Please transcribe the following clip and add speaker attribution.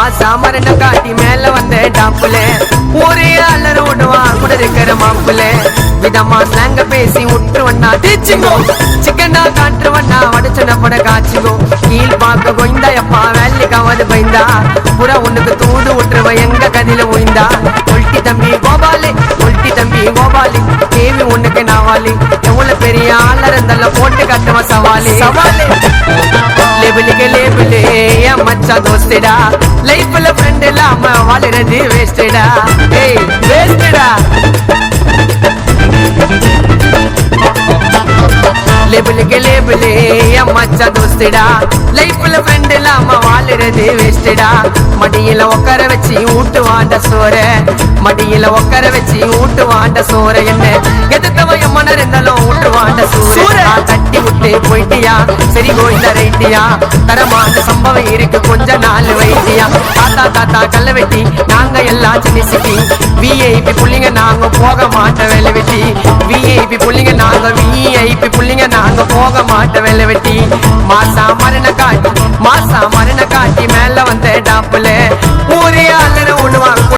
Speaker 1: மாசா மரண காட்டி மேல வந்த டாப்புல ஒரே அலர் ஓடுவா கூட இருக்கிற மாப்புல விதமா ஸ்லாங்க பேசி விட்டுருவண்ணா தீச்சுங்கோ சிக்கனா காட்டுருவண்ணா வடச்சன பட காய்ச்சுங்கோ கீழ் பார்க்க கொய்ந்தா எப்பா வேலைக்காவது பயந்தா புற உனக்கு தூது விட்டுருவ எங்க கதில ஒய்ந்தா கொல்ட்டி தம்பி கோபாலி கொல்ட்டி தம்பி கோபாலி தேவி உனக்கு நாவாலி எவ்வளவு பெரிய ஆளர் இருந்தால போட்டு கட்டுவ சவாலி சவாலி லேபிளுக்கு லேபிளு என் மச்சா தோஸ்திடா லைஃப்ல ஃப்ரெண்ட் இல்லாம வாழுறது வேஸ்டடா ஏய் வேஸ்டடா லேபிளுக்கு லேபிளு என் மச்சா தோஸ்திடா லைஃப்ல ஃப்ரெண்ட் இல்லாம வாழுறது வேஸ்டடா மடியில உட்கார வச்சு ஊட்டுவாண்ட சோற மடியில உட்கார வச்சு ஊட்டுவாண்ட சோற என்ன எதுத்தவ எம்மன இருந்தாலும் ஊட்டுவாண்ட சோற தட்டி விட்டு போயிட்டியா சரி கோயில ரைட்டியா தரமான சம்பவம் இருக்கு கொஞ்ச நாள் வைட்டியா தாத்தா தாத்தா கல்ல வெட்டி நாங்க எல்லாம் சின்ன சிட்டி விஐபி புள்ளிங்க நாங்க போக மாட்ட வேலை வெட்டி விஐபி புள்ளிங்க நாங்க விஐபி புள்ளிங்க நாங்க போக மாட்ட வேலை வெட்டி மாசா மரண காட்டி மேல வந்த டாப்புல